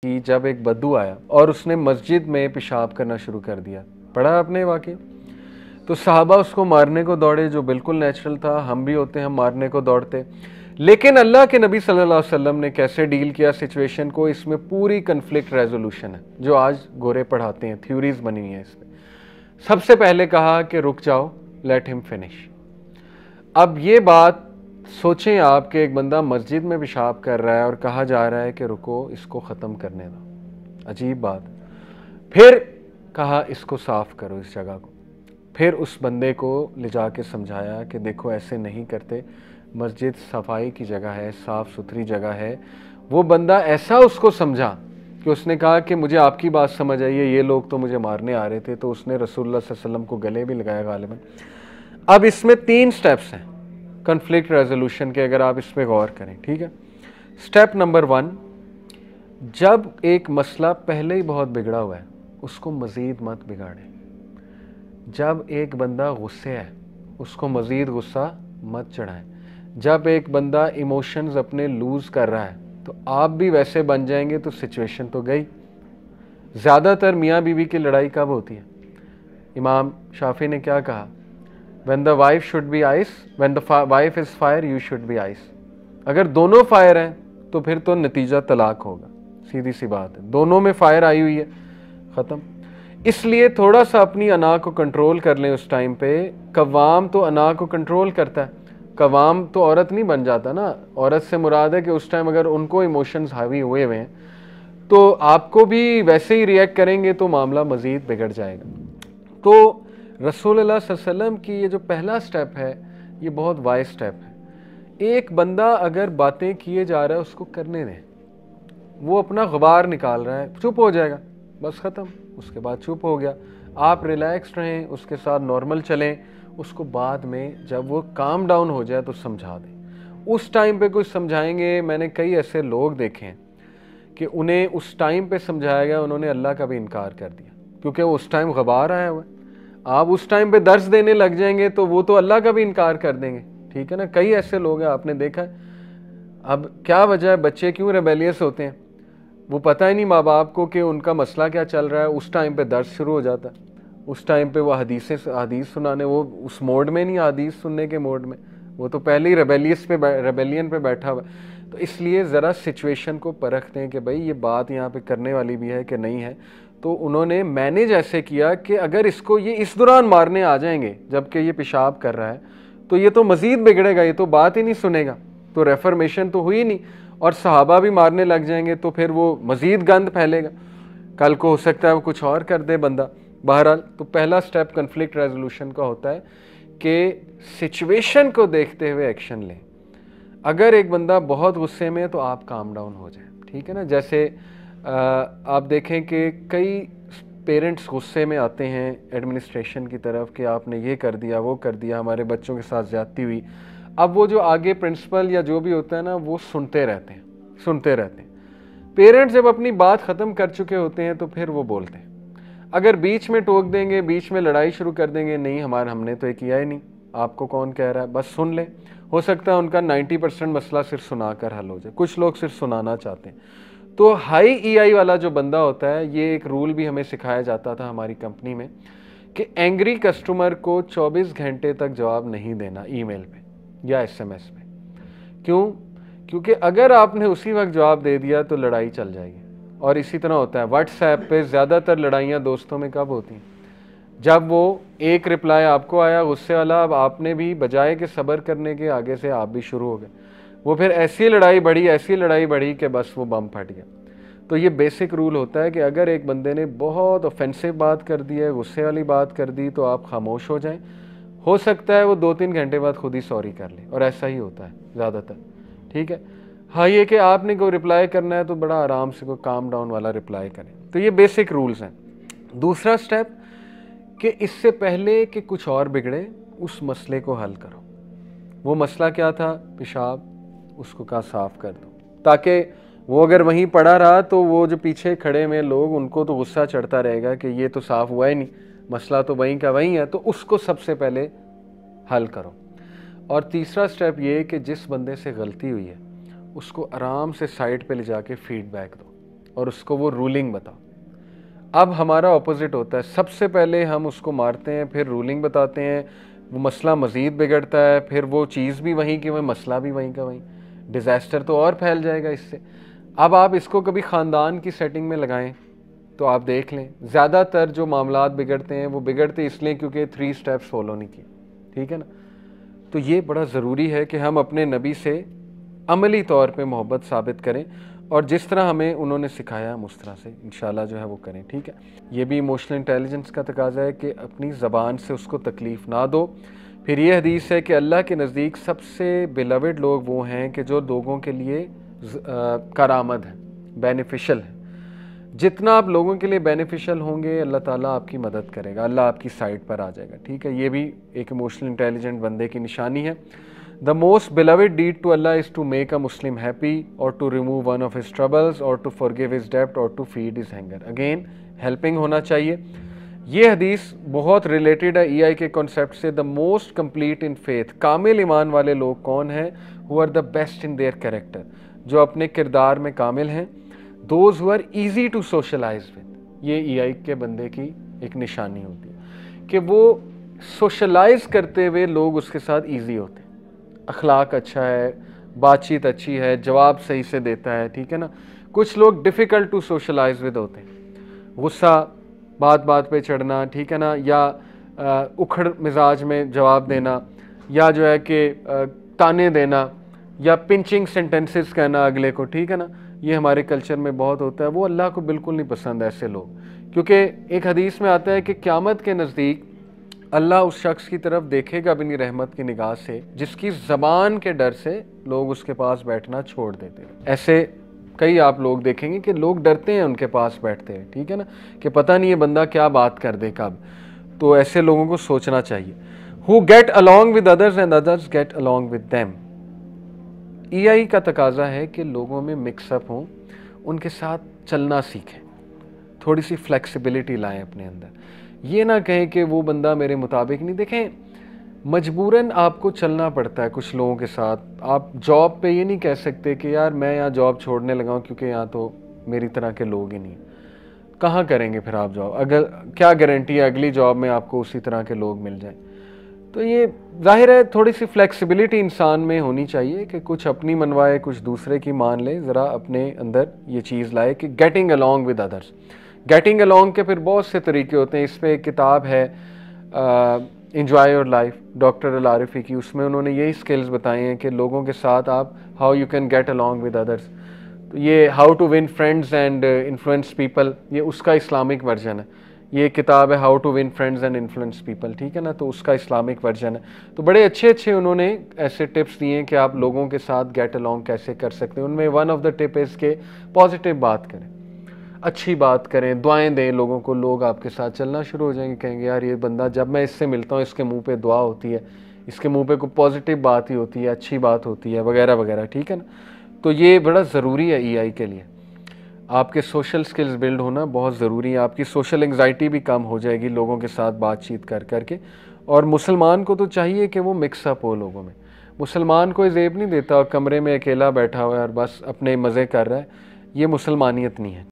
کہ جب ایک بدو آیا اور اس نے مسجد میں پیشاب کرنا شروع کر دیا. پڑھا آپ نے واقعہ؟ تو صحابہ اس کو مارنے کو دوڑے، جو بالکل نیچرل تھا، ہم بھی ہوتے ہیں، ہم مارنے کو دوڑتے. لیکن اللہ کے نبی صلی اللہ علیہ وسلم نے کیسے ڈیل کیا سچویشن کو، اس میں پوری کنفلکٹ ریزولوشن ہے جو آج گورے پڑھاتے ہیں، تھیوریز بنی ہوئی ہیں اس میں. سب سے پہلے کہا کہ رک جاؤ، لیٹ ہم فنش. اب یہ بات سوچیں آپ کہ ایک بندہ مسجد میں پیشاب کر رہا ہے اور کہا جا رہا ہے کہ رکو، اس کو ختم کرنے دو. عجیب بات. پھر کہا اس کو صاف کرو، اس جگہ کو. پھر اس بندے کو لے جا کے سمجھایا کہ دیکھو ایسے نہیں کرتے، مسجد صفائی کی جگہ ہے، صاف ستھری جگہ ہے. وہ بندہ ایسا اس کو سمجھا کہ اس نے کہا کہ مجھے آپ کی بات سمجھ آئی ہے، یہ لوگ تو مجھے مارنے آ رہے تھے. تو اس نے رسول اللہ صلی اللہ علیہ وسلم کو گلے بھی لگایا غالباً. اب اس میں 3 سٹیپس ہیں کنفلکٹ ریزولوشن کے، اگر آپ اس پہ غور کریں. ٹھیک ہے. سٹیپ نمبر 1، جب ایک مسئلہ پہلے ہی بہت بگڑا ہوا ہے اس کو مزید مت بگاڑیں. جب ایک بندہ غصے ہے اس کو مزید غصہ مت چڑھائیں. جب ایک بندہ ایموشنز اپنے لوز کر رہا ہے تو آپ بھی ویسے بن جائیں گے تو سچویشن تو گئی. زیادہ تر میاں بیوی کی لڑائی کب ہوتی ہے؟ امام شافعی نے کیا کہا؟ when the wife should be ice, when the wife is fire, you should be ice. اگر دونوں فائر ہیں تو پھر تو نتیجہ طلاق ہوگا. سیدھی سی بات ہے، دونوں میں فائر آئی ہوئی ہے، ختم. اس لیے تھوڑا سا اپنی انا کو کنٹرول کر لیں اس ٹائم پہ. قوام تو انا کو کنٹرول کرتا ہے، قوام تو عورت نہیں بن جاتا نا. عورت سے مراد ہے کہ اس ٹائم اگر ان کو ایموشنز حاوی ہوئے ہوئے ہیں تو آپ کو بھی ویسے ہی ریئیکٹ کریں گے تو معاملہ مزید بگڑ جائے گا. تو رسول اللہ صلی اللہ علیہ وسلم کی یہ جو پہلا سٹیپ ہے یہ بہت وائز سٹیپ ہے. ایک بندہ اگر باتیں کیے جا رہا ہے اس کو کرنے دیں. وہ اپنا غبار نکال رہا ہے، چپ ہو جائے گا، بس ختم. اس کے بعد چپ ہو گیا، آپ ریلیکسڈ رہیں، اس کے ساتھ نارمل چلیں. اس کو بعد میں جب وہ کام ڈاؤن ہو جائے تو سمجھا دیں. اس ٹائم پہ کچھ سمجھائیں گے. میں نے کئی ایسے لوگ دیکھے ہیں کہ انہیں اس ٹائم پہ سمجھایا گیا، انہوں نے اللہ کا بھی انکار کر دیا کیونکہ وہ اس ٹائم غبار آیا ہوا ہے. آپ اس ٹائم پہ درس دینے لگ جائیں گے تو وہ تو اللہ کا بھی انکار کر دیں گے. ٹھیک ہے نا. کئی ایسے لوگ ہیں، آپ نے دیکھا ہے. اب کیا وجہ ہے بچے کیوں ریبیلیس ہوتے ہیں؟ وہ پتہ ہی نہیں ماں باپ کو کہ ان کا مسئلہ کیا چل رہا ہے. اس ٹائم پہ درس شروع ہو جاتا ہے، اس ٹائم پہ وہ حدیث سنانے، وہ اس موڈ میں نہیں، حدیث سننے کے موڈ میں، وہ تو پہلے ہی ریبیلین پہ بیٹھا ہوا. تو اس لیے ذرا سچویشن کو پرکھتے ہیں کہ بھائی یہ بات یہاں پہ کرنے والی بھی ہے کہ نہیں ہے. تو انہوں نے مینیج ایسے کیا کہ اگر اس کو یہ اس دوران مارنے آ جائیں گے جبکہ یہ پیشاب کر رہا ہے تو یہ تو مزید بگڑے گا، یہ تو بات ہی نہیں سنے گا، تو ریفرمیشن تو ہوئی نہیں. اور صحابہ بھی مارنے لگ جائیں گے تو پھر وہ مزید گند پھیلے گا. کل کو ہو سکتا ہے وہ کچھ اور کر دے بندہ. بہرحال تو پہلا سٹیپ کنفلکٹ ریزولوشن کا ہوتا ہے کہ سچویشن کو دیکھتے ہوئے ایکشن لیں. اگر ایک بندہ بہت غصے میں ہے تو آپ کام ڈاؤن ہو جائیں. ٹھیک ہے نا. جیسے آپ دیکھیں کہ کئی پیرنٹس غصے میں آتے ہیں ایڈمنسٹریشن کی طرف کہ آپ نے یہ کر دیا، وہ کر دیا، ہمارے بچوں کے ساتھ زیادتی ہوئی. اب وہ جو آگے پرنسپل یا جو بھی ہوتا ہے نا وہ سنتے رہتے ہیں. پیرنٹس جب اپنی بات ختم کر چکے ہوتے ہیں تو پھر وہ بولتے ہیں. اگر بیچ میں ٹوک دیں گے، بیچ میں لڑائی شروع کر دیں گے، نہیں ہم نے تو یہ کیا ہی نہیں، آپ کو کون کہہ رہا ہے، بس سن لیں. ہو سکتا ہے ان کا 90% مسئلہ صرف سنا کر حل ہو جائے. کچھ لوگ صرف سنانا چاہتے ہیں. تو ہائی ای آئی والا جو بندہ ہوتا ہے، یہ ایک رول بھی ہمیں سکھایا جاتا تھا ہماری کمپنی میں کہ اینگری کسٹمر کو 24 گھنٹے تک جواب نہیں دینا ای میل پہ یا ایس ایم ایس پہ. کیوں؟ کیونکہ اگر آپ نے اسی وقت جواب دے دیا تو لڑائی چل جائے گی. اور اسی طرح ہوتا ہے واٹس ایپ پہ زیادہ تر لڑائیاں دوستوں میں کب ہوتی ہیں؟ جب وہ ایک رپلائی آپ کو آیا غصے والا، اب آپ نے بھی بجائے کہ صبر کرنے کے آگے سے آپ بھی شروع ہو گئے. وہ پھر ایسی لڑائی بڑھی کہ بس وہ بم پھٹ گیا. تو یہ بیسک رول ہوتا ہے کہ اگر ایک بندے نے بہت آفینسو بات کر دی ہے، غصے والی بات کر دی، تو آپ خاموش ہو جائیں. ہو سکتا ہے وہ 2-3 گھنٹے بعد خود ہی سوری کر لے، اور ایسا ہی ہوتا ہے زیادہ تر. ٹھیک ہے. ہاں یہ کہ آپ نے کوئی رپلائی کرنا ہے تو بڑا آرام سے کوئی کام ڈاؤن والا رپلائی کریں. تو یہ بیسک رولز ہیں. دوسرا سٹیپ کہ اس سے پہلے کہ کچھ اور بگڑے اس مسئلے کو حل کرو. وہ مسئلہ کیا تھا؟ پیشاب. اس کو کہا صاف کر دو، تاکہ وہ اگر وہیں پڑا رہا تو وہ جو پیچھے کھڑے ہوئے لوگ ان کو تو غصہ چڑھتا رہے گا کہ یہ تو صاف ہوا ہی نہیں، مسئلہ تو وہیں کا وہیں ہے. تو اس کو سب سے پہلے حل کرو. اور تیسرا سٹیپ یہ کہ جس بندے سے غلطی ہوئی ہے اس کو آرام سے سائڈ پہ لے جا کے فیڈ بیک دو اور اس کو وہ رولنگ بتاؤ۔ اب ہمارا اپوزٹ ہوتا ہے، سب سے پہلے ہم اس کو مارتے ہیں، پھر رولنگ بتاتے ہیں، وہ مسئلہ مزید بگڑتا ہے، پھر وہ چیز بھی وہیں کی وہیں، مسئلہ بھی وہیں کا وہیں، ڈیزاسٹر تو اور پھیل جائے گا اس سے۔ اب آپ اس کو کبھی خاندان کی سیٹنگ میں لگائیں تو آپ دیکھ لیں زیادہ تر جو معاملات بگڑتے ہیں وہ بگڑتے اس لیے کیونکہ 3 سٹیپس فالو نہیں کیے، ٹھیک ہے نا۔ تو یہ بڑا ضروری ہے کہ ہم اپنے نبی سے عملی طور پہ محبت ثابت کریں، اور جس طرح ہمیں انہوں نے سکھایا ہم اس طرح سے انشاءاللہ جو ہے وہ کریں، ٹھیک ہے۔ یہ بھی ایموشنل انٹیلیجنس کا تقاضا ہے کہ اپنی زبان سے اس کو تکلیف نہ دو۔ پھر یہ حدیث ہے کہ اللہ کے نزدیک سب سے بیلوڈ لوگ وہ ہیں کہ جو لوگوں کے لیے کارآمد ہیں، بینیفیشل ہیں۔ جتنا آپ لوگوں کے لیے بینیفیشل ہوں گے اللہ تعالیٰ آپ کی مدد کرے گا، اللہ آپ کی سائڈ پر آ جائے گا، ٹھیک ہے۔ یہ بھی ایک ایموشنل انٹیلیجنٹ بندے کی نشانی ہے۔ The most beloved deed to Allah is to make a Muslim happy, or to remove one of his troubles, or to forgive his debt, or to feed his hunger. Again, helping ہونا چاہیے۔ یہ حدیث بہت related ہے EI کے concept سے۔ The most complete in faith، کامل ایمان والے لوگ کون ہیں؟ Who are the best in their character، جو اپنے کردار میں کامل ہیں۔ Those who are easy to socialize with، یہ EI کے بندے کی ایک نشانی ہوتی ہے کہ وہ سوشلائز کرتے ہوئے لوگ اس کے ساتھ ایزی ہوتے ہیں، اخلاق اچھا ہے، بات چیت اچھی ہے، جواب صحیح سے دیتا ہے، ٹھیک ہے نا۔ کچھ لوگ ڈیفیکلٹ ٹو سوشلائز ود ہوتے ہیں، غصہ، بات بات پہ چڑھنا، ٹھیک ہے نا، یا اکھڑ مزاج میں جواب دینا، یا جو ہے کہ تانے دینا، یا پنچنگ سینٹنسز کہنا اگلے کو، ٹھیک ہے نا۔ یہ ہمارے کلچر میں بہت ہوتا ہے، وہ اللہ کو بالکل نہیں پسند ایسے لوگ، کیونکہ ایک حدیث میں آتا ہے کہ قیامت کے نزدیک اللہ اس شخص کی طرف دیکھے گا اپنی رحمت کی نگاہ سے جس کی زبان کے ڈر سے لوگ اس کے پاس بیٹھنا چھوڑ دیتے ہیں۔ ایسے کئی آپ لوگ دیکھیں گے کہ لوگ ڈرتے ہیں ان کے پاس بیٹھتے ہیں، ٹھیک ہے نا، کہ پتہ نہیں یہ بندہ کیا بات کر دے کب۔ تو ایسے لوگوں کو سوچنا چاہیے۔ who get along with others and others get along with them۔ EI کا تقاضا ہے کہ لوگوں میں مکس اپ ہوں، ان کے ساتھ چلنا سیکھیں، تھوڑی سی فلیکسیبلٹی لائیں اپنے اندر۔ یہ نہ کہیں کہ وہ بندہ میرے مطابق نہیں، دیکھیں مجبوراً آپ کو چلنا پڑتا ہے کچھ لوگوں کے ساتھ۔ آپ جاب پہ یہ نہیں کہہ سکتے کہ یار میں یہاں جاب چھوڑنے لگا ہوں کیونکہ یہاں تو میری طرح کے لوگ ہی نہیں ہیں۔ کہاں کریں گے پھر آپ جاب؟ اگر کیا گارنٹی ہے اگلی جاب میں آپ کو اسی طرح کے لوگ مل جائیں؟ تو یہ ظاہر ہے تھوڑی سی فلیکسیبلٹی انسان میں ہونی چاہیے کہ کچھ اپنی منوائے کچھ دوسرے کی مان لے، ذرا اپنے اندر یہ چیز لائے کہ getting along with others۔ Getting along کے پھر بہت سے طریقے ہوتے ہیں۔ اس پہ ایک کتاب ہے انجوائے یور لائف، ڈاکٹر العارفی کی، اس میں انہوں نے یہی سکلز بتائے ہیں کہ لوگوں کے ساتھ آپ how you can get along with others۔ تو یہ how to win friends and influence people, یہ اس کا اسلامک ورژن ہے۔ یہ کتاب ہے how to win friends and influence people, ٹھیک ہے نا، تو اس کا اسلامک ورژن ہے۔ تو بڑے اچھے اچھے انہوں نے ایسے ٹپس دیے ہیں کہ آپ لوگوں کے ساتھ گیٹ along کیسے کر سکتے ہیں۔ ان میں ون آف دا ٹپ از کہ پازیٹیو بات کریں، اچھی بات کریں، دعائیں دیں لوگوں کو، لوگ آپ کے ساتھ چلنا شروع ہو جائیں گے، کہیں گے یار یہ بندہ جب میں اس سے ملتا ہوں اس کے منہ پہ دعا ہوتی ہے، اس کے منہ پہ کوئی پازیٹیو بات ہی ہوتی ہے، اچھی بات ہوتی ہے وغیرہ وغیرہ، ٹھیک ہے نا۔ تو یہ بڑا ضروری ہے EI کے لیے، آپ کے سوشل سکلز بلڈ ہونا بہت ضروری ہے۔ آپ کی سوشل انگزائٹی بھی کم ہو جائے گی لوگوں کے ساتھ بات چیت کر کر کے۔ اور مسلمان کو تو چاہیے کہ وہ مکس اپ ہو لوگوں میں۔ مسلمان کوئی زیب نہیں دیتا اور کمرے میں اکیلا بیٹھا ہوا ہے اور بس اپنے مزے کر رہا ہے، یہ مسلمانیت نہیں ہے۔